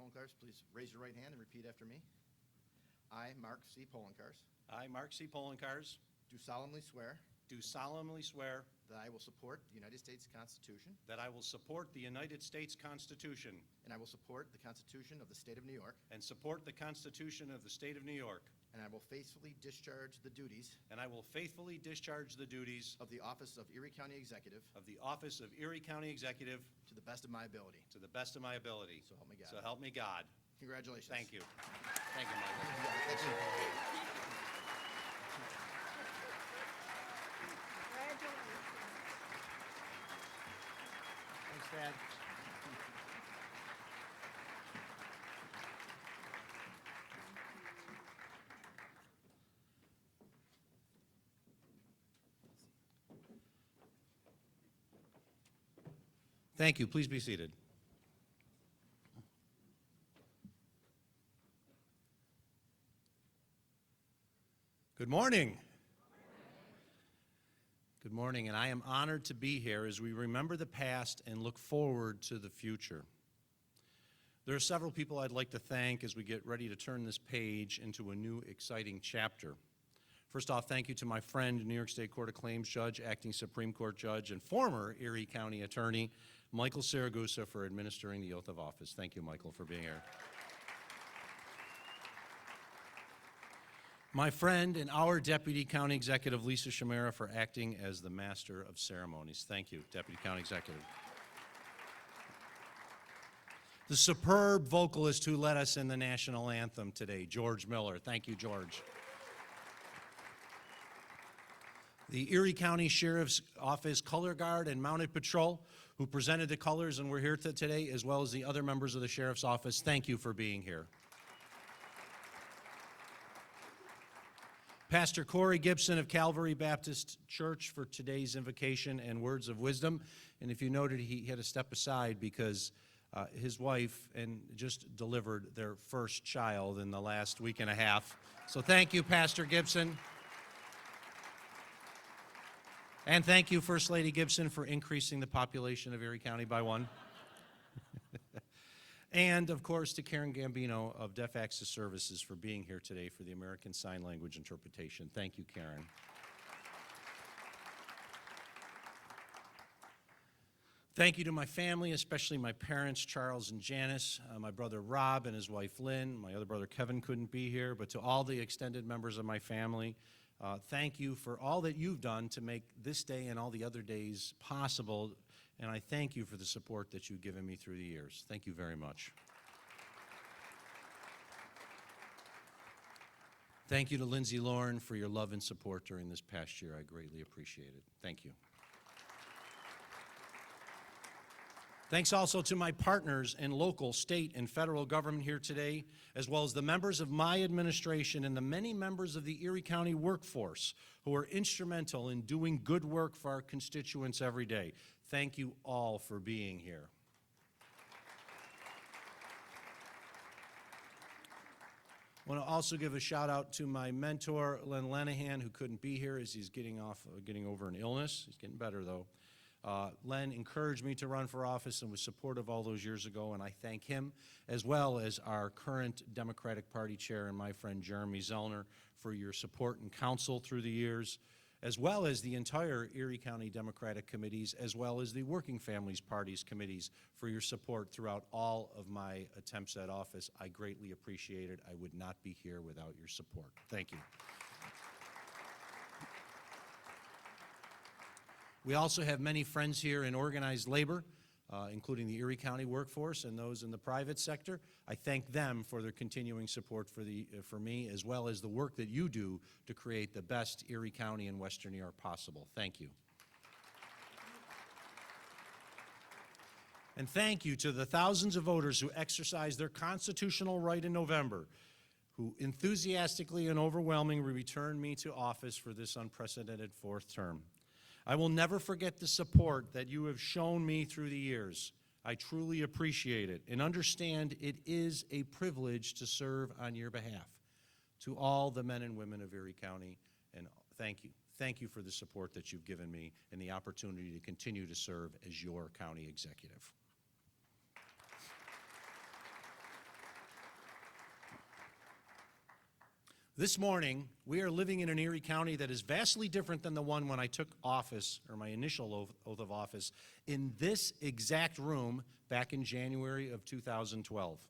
Poloncarz, please raise your right hand and repeat after me. I, Mark C. Poloncarz, I, Mark C. Poloncarz, do solemnly swear do solemnly swear that I will support the United States Constitution that I will support the United States Constitution and I will support the Constitution of the State of New York, and support the Constitution of the State of New York, and I will faithfully discharge the duties and I will faithfully discharge the duties of the office of Erie County Executive of the office of Erie County Executive to the best of my ability. to the best of my ability. So help me God. So help me God. Congratulations. Thank you. Thank you, Michael. Thank you. Thanks, Dad. Thank you. Please be seated. Good morning. Good morning, and I am honored to be here as we remember the past and look forward to the future. There are several people I'd like to thank as we get ready to turn this page into a new exciting chapter. First off, thank you to my friend, New York State Court of Claims Judge, Acting Supreme Court Judge, and former Erie County Attorney, Michael Saragusa, for administering the oath of office. Thank you, Michael, for being here. My friend and our Deputy County Executive, Lisa Shamera, for acting as the Master of Ceremonies. Thank you, Deputy County Executive. The superb vocalist who led us in the national anthem today, George Miller. Thank you, George. The Erie County Sheriff's Office Color Guard and Mounted Patrol, who presented the colors and were here today, as well as the other members of the Sheriff's Office. Thank you for being here. Pastor Corey Gibson of Calvary Baptist Church for today's invocation and words of wisdom. And if you noted, he had to step aside because his wife just delivered their first child in the last week and a half. So thank you, Pastor Gibson. And thank you, First Lady Gibson, for increasing the population of Erie County by 1. And, of course, to Karen Gambino of Deaf Access Services for being here today for the American Sign Language interpretation. Thank you, Karen. Thank you to my family, especially my parents, Charles and Janice, my brother Rob and his wife Lynn. My other brother Kevin couldn't be here, but to all the extended members of my family, thank you for all that you've done to make this day and all the other days possible. And I thank you for the support that you've given me through the years. Thank you very much. Thank you to Lindsay Lauren for your love and support during this past year. I greatly appreciate it. Thank you. Thanks also to my partners in local, state, and federal government here today, as well as the members of my administration and the many members of the Erie County workforce who are instrumental in doing good work for our constituents every day. Thank you all for being here. I want to also give a shout out to my mentor, Len Lenahan, who couldn't be here as he's getting over an illness. He's getting better, though. Len encouraged me to run for office and was supportive all those years ago, and I thank him, as well as our current Democratic Party chair and my friend Jeremy Zellner for your support and counsel through the years, as well as the entire Erie County Democratic committees, as well as the Working Families Parties committees for your support throughout all of my attempts at office. I greatly appreciate it. I would not be here without your support. Thank you. We also have many friends here in organized labor, including the Erie County workforce and those in the private sector. I thank them for their continuing support for me, as well as the work that you do to create the best Erie County and Western New York possible. Thank you. And thank you to the thousands of voters who exercised their constitutional right in November, who enthusiastically and overwhelmingly returned me to office for this unprecedented fourth term. I will never forget the support that you have shown me through the years. I truly appreciate it and understand it is a privilege to serve on your behalf. To all the men and women of Erie County, and thank you. Thank you for the support that you've given me and the opportunity to continue to serve as your county executive. This morning, we are living in an Erie County that is vastly different than the one when I took office, or my initial oath of office, in this exact room back in January of 2012.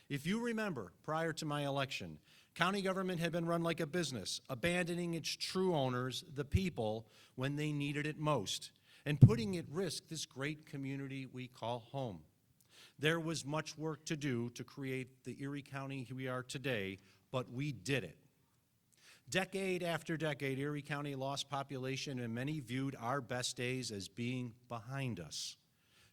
If you remember, prior to my election, county government had been run like a business, abandoning its true owners, the people, when they needed it most, and putting at risk this great community we call home. There was much work to do to create the Erie County we are today, but we did it. Decade after decade, Erie County lost population, and many viewed our best days as being behind us.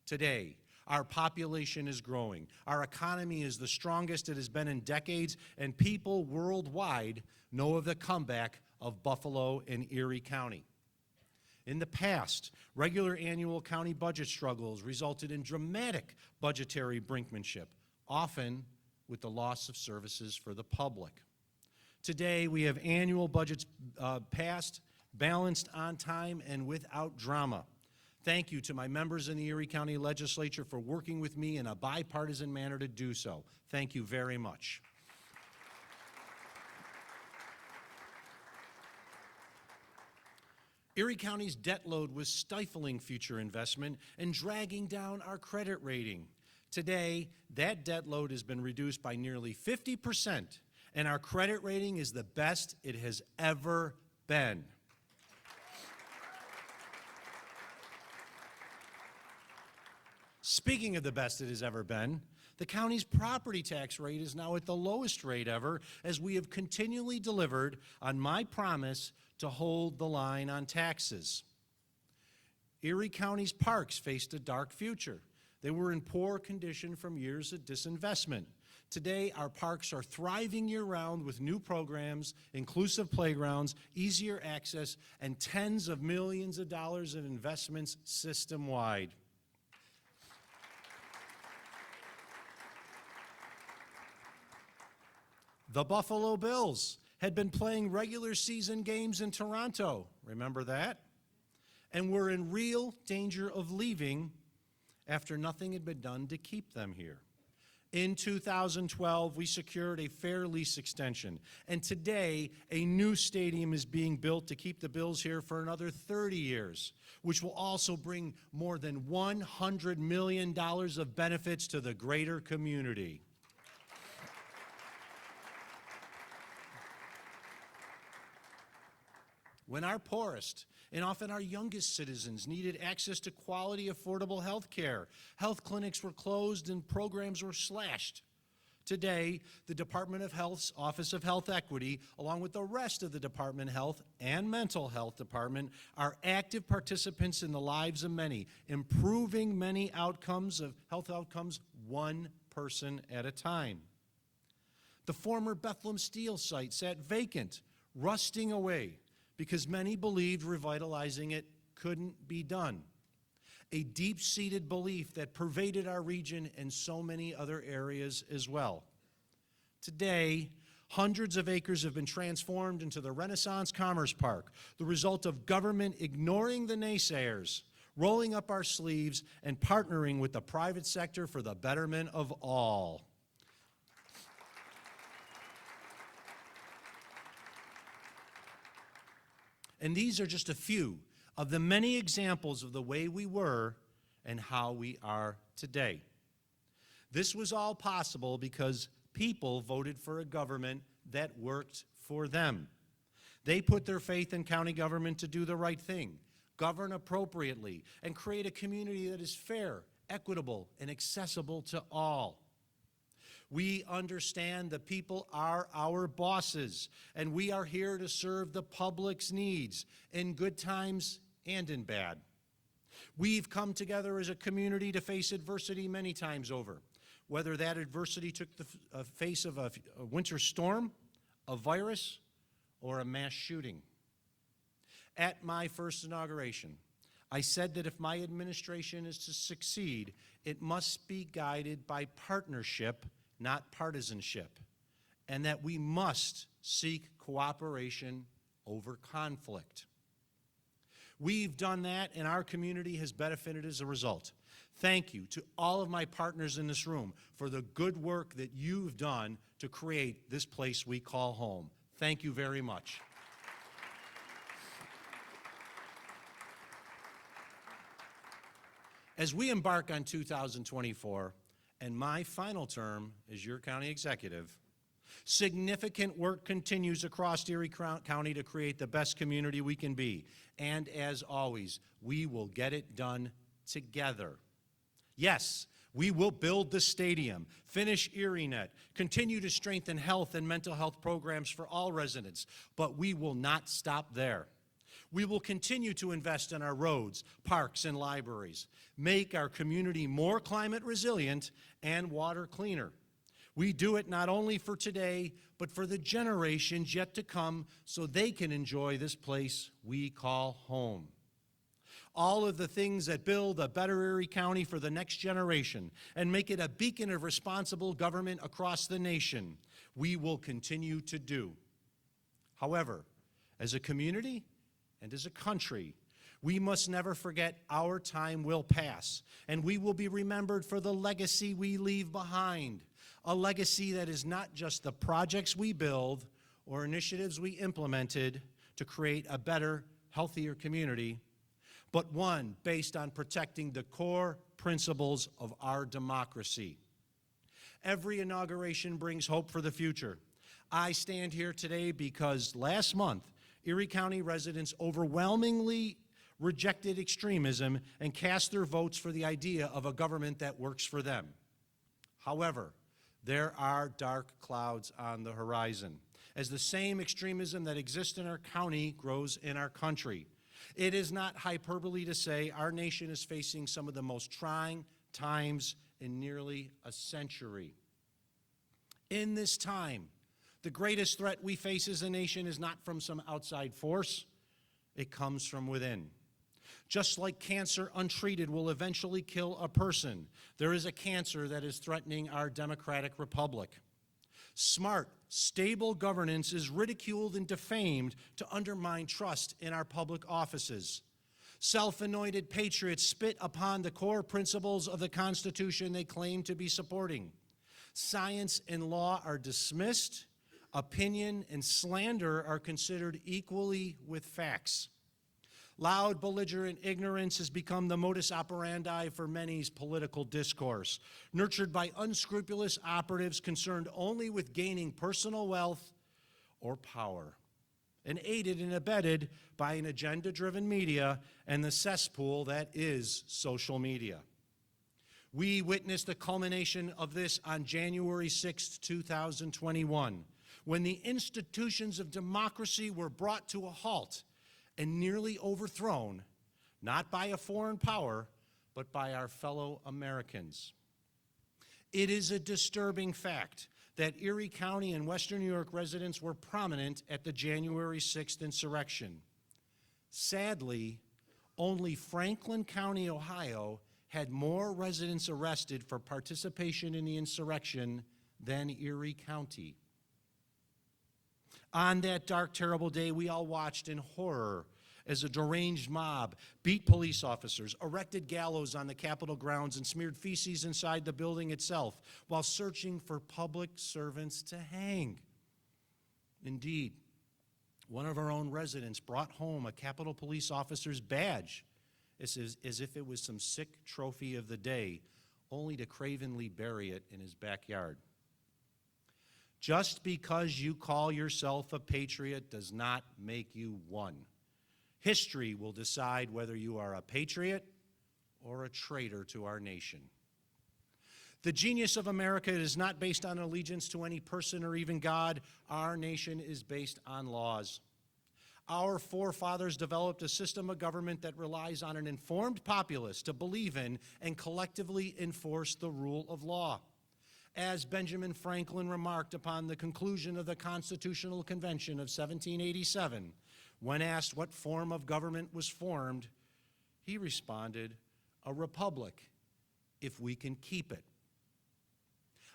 Today, our population is growing. Our economy is the strongest it has been in decades, and people worldwide know of the comeback of Buffalo and Erie County. In the past, regular annual county budget struggles resulted in dramatic budgetary brinkmanship, often with the loss of services for the public. Today, we have annual budgets passed, balanced on time, and without drama. Thank you to my members in the Erie County Legislature for working with me in a bipartisan manner to do so. Thank you very much. Erie County's debt load was stifling future investment and dragging down our credit rating. Today, that debt load has been reduced by nearly 50%, and our credit rating is the best it has ever been. Speaking of the best it has ever been, the county's property tax rate is now at the lowest rate ever, as we have continually delivered on my promise to hold the line on taxes. Erie County's parks faced a dark future. They were in poor condition from years of disinvestment. Today, our parks are thriving year-round with new programs, inclusive playgrounds, easier access, and tens of millions of dollars of investments system-wide. The Buffalo Bills had been playing regular season games in Toronto, remember that? And were in real danger of leaving after nothing had been done to keep them here. In 2012, we secured a fair lease extension, and today a new stadium is being built to keep the Bills here for another 30 years, which will also bring more than $100 million of benefits to the greater community. When our poorest and often our youngest citizens needed access to quality, affordable health care, health clinics were closed and programs were slashed. Today, the Department of Health's Office of Health Equity, along with the rest of the Department of Health and Mental Health Department, are active participants in the lives of many, improving many outcomes of health outcomes one person at a time. The former Bethlehem Steel site sat vacant, rusting away, because many believed revitalizing it couldn't be done. A deep-seated belief that pervaded our region and so many other areas as well. Today, hundreds of acres have been transformed into the Renaissance Commerce Park, the result of government ignoring the naysayers, rolling up our sleeves, and partnering with the private sector for the betterment of all. And these are just a few of the many examples of the way we were and how we are today. This was all possible because people voted for a government that worked for them. They put their faith in county government to do the right thing, govern appropriately, and create a community that is fair, equitable, and accessible to all. We understand the people are our bosses, and we are here to serve the public's needs in good times and in bad. We've come together as a community to face adversity many times over, whether that adversity took the face of a winter storm, a virus, or a mass shooting. At my first inauguration, I said that if my administration is to succeed, it must be guided by partnership, not partisanship, and that we must seek cooperation over conflict. We've done that, and our community has benefited as a result. Thank you to all of my partners in this room for the good work that you've done to create this place we call home. Thank you very much. As we embark on 2024, and my final term as your county executive, significant work continues across Erie County to create the best community we can be. And as always, we will get it done together. Yes, we will build the stadium, finish ErieNet, continue to strengthen health and mental health programs for all residents, but we will not stop there. We will continue to invest in our roads, parks, and libraries, make our community more climate resilient and water cleaner. We do it not only for today, but for the generations yet to come so they can enjoy this place we call home. All of the things that build a better Erie County for the next generation and make it a beacon of responsible government across the nation, we will continue to do. However, as a community and as a country, we must never forget our time will pass, and we will be remembered for the legacy we leave behind, a legacy that is not just the projects we build or initiatives we implemented to create a better, healthier community, but one based on protecting the core principles of our democracy. Every inauguration brings hope for the future. I stand here today because last month, Erie County residents overwhelmingly rejected extremism and cast their votes for the idea of a government that works for them. However, there are dark clouds on the horizon as the same extremism that exists in our county grows in our country. It is not hyperbole to say our nation is facing some of the most trying times in nearly a century. In this time, the greatest threat we face as a nation is not from some outside force, it comes from within. Just like cancer untreated will eventually kill a person, there is a cancer that is threatening our democratic republic. Smart, stable governance is ridiculed and defamed to undermine trust in our public offices. Self-anointed patriots spit upon the core principles of the Constitution they claim to be supporting. Science and law are dismissed. Opinion and slander are considered equally with facts. Loud, belligerent ignorance has become the modus operandi for many's political discourse, nurtured by unscrupulous operatives concerned only with gaining personal wealth or power, and aided and abetted by an agenda-driven media and the cesspool that is social media. We witnessed the culmination of this on January 6, 2021, when the institutions of democracy were brought to a halt and nearly overthrown, not by a foreign power, but by our fellow Americans. It is a disturbing fact that Erie County and Western New York residents were prominent at the January 6th insurrection. Sadly, only Franklin County, Ohio, had more residents arrested for participation in the insurrection than Erie County. On that dark, terrible day, we all watched in horror as a deranged mob beat police officers, erected gallows on the Capitol grounds, and smeared feces inside the building itself while searching for public servants to hang. Indeed, one of our own residents brought home a Capitol Police officer's badge as if it was some sick trophy of the day, only to cravenly bury it in his backyard. Just because you call yourself a patriot does not make you one. History will decide whether you are a patriot or a traitor to our nation. The genius of America is not based on allegiance to any person or even God. Our nation is based on laws. Our forefathers developed a system of government that relies on an informed populace to believe in and collectively enforce the rule of law. As Benjamin Franklin remarked upon the conclusion of the Constitutional Convention of 1787, when asked what form of government was formed, he responded, "A republic, if we can keep it."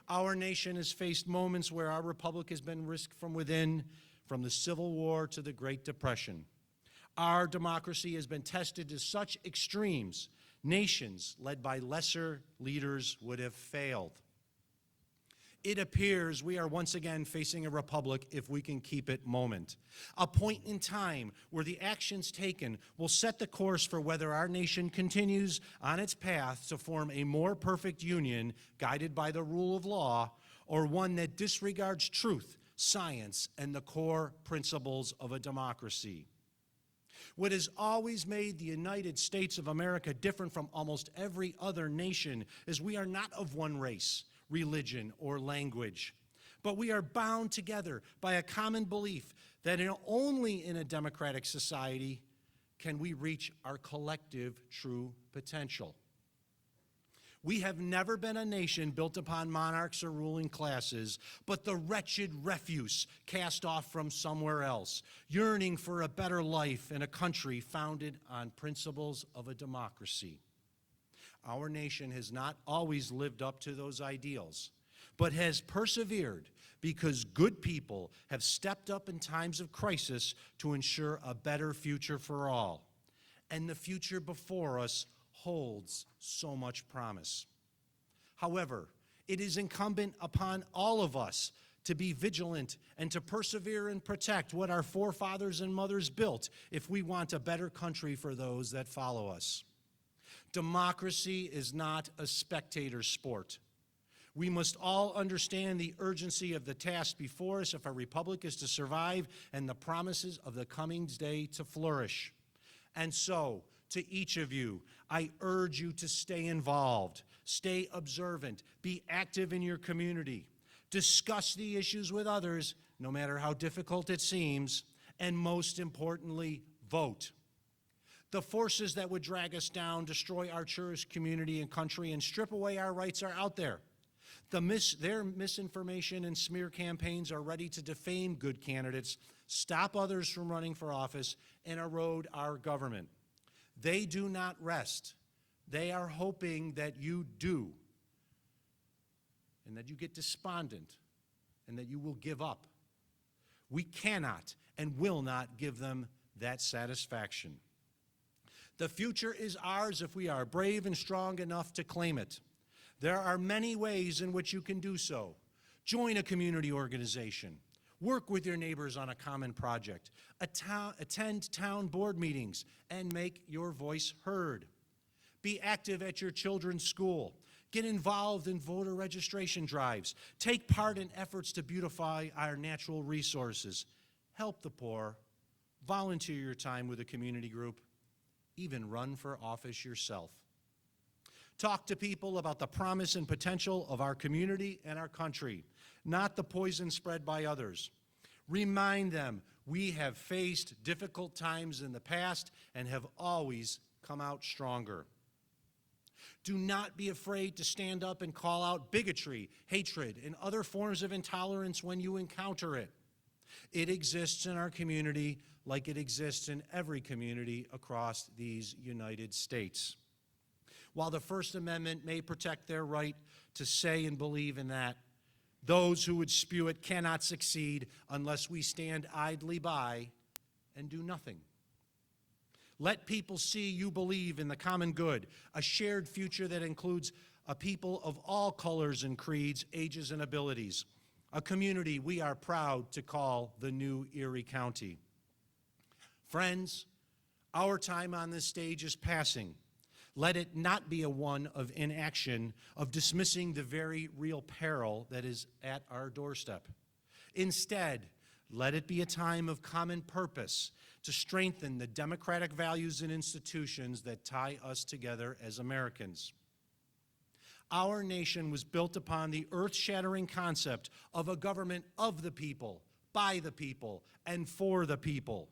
Our nation has faced moments where our republic has been risked from within, from the Civil War to the Great Depression. Our democracy has been tested to such extremes, nations led by lesser leaders would have failed. It appears we are once again facing a republic if we can keep it moment. A point in time where the actions taken will set the course for whether our nation continues on its path to form a more perfect union guided by the rule of law, or one that disregards truth, science, and the core principles of a democracy. What has always made the United States of America different from almost every other nation is we are not of one race, religion, or language, but we are bound together by a common belief that only in a democratic society can we reach our collective true potential. We have never been a nation built upon monarchs or ruling classes, but the wretched refuse cast off from somewhere else, yearning for a better life in a country founded on principles of a democracy. Our nation has not always lived up to those ideals, but has persevered because good people have stepped up in times of crisis to ensure a better future for all. And the future before us holds so much promise. However, it is incumbent upon all of us to be vigilant and to persevere and protect what our forefathers and mothers built if we want a better country for those that follow us. Democracy is not a spectator sport. We must all understand the urgency of the task before us if our republic is to survive and the promises of the coming day to flourish. And so, to each of you, I urge you to stay involved, stay observant, be active in your community, discuss the issues with others, no matter how difficult it seems, and most importantly, vote. The forces that would drag us down, destroy our cherished community and country, and strip away our rights are out there. Their misinformation and smear campaigns are ready to defame good candidates, stop others from running for office, and erode our government. They do not rest. They are hoping that you do, and that you get despondent, and that you will give up. We cannot and will not give them that satisfaction. The future is ours if we are brave and strong enough to claim it. There are many ways in which you can do so. Join a community organization. Work with your neighbors on a common project. Attend town board meetings and make your voice heard. Be active at your children's school. Get involved in voter registration drives. Take part in efforts to beautify our natural resources. Help the poor. Volunteer your time with a community group. Even run for office yourself. Talk to people about the promise and potential of our community and our country, not the poison spread by others. Remind them we have faced difficult times in the past and have always come out stronger. Do not be afraid to stand up and call out bigotry, hatred, and other forms of intolerance when you encounter it. It exists in our community like it exists in every community across these United States. While the First Amendment may protect their right to say and believe in that, those who would spew it cannot succeed unless we stand idly by and do nothing. Let people see you believe in the common good, a shared future that includes a people of all colors and creeds, ages and abilities, a community we are proud to call the new Erie County. Friends, our time on this stage is passing. Let it not be a one of inaction, of dismissing the very real peril that is at our doorstep. Instead, let it be a time of common purpose to strengthen the democratic values and institutions that tie us together as Americans. Our nation was built upon the earth-shattering concept of a government of the people, by the people, and for the people.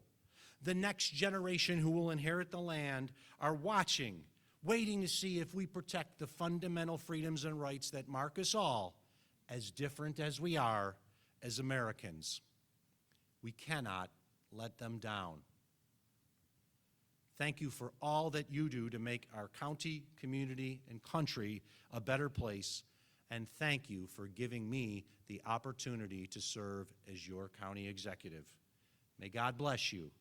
The next generation who will inherit the land are watching, waiting to see if we protect the fundamental freedoms and rights that mark us all, as different as we are as Americans. We cannot let them down. Thank you for all that you do to make our county, community, and country a better place, and thank you for giving me the opportunity to serve as your county executive. May God bless you,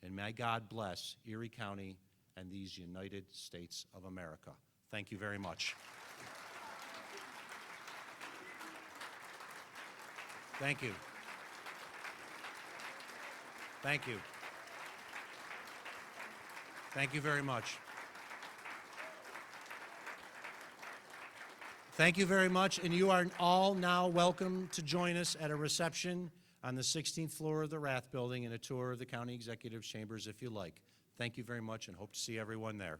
and may God bless Erie County and these United States of America. Thank you very much. Thank you. Thank you. Thank you very much. Thank you very much, and you are all now welcome to join us at a reception on the 16th floor of the Rath Building and a tour of the County Executive's Chambers if you like. Thank you very much and hope to see everyone there.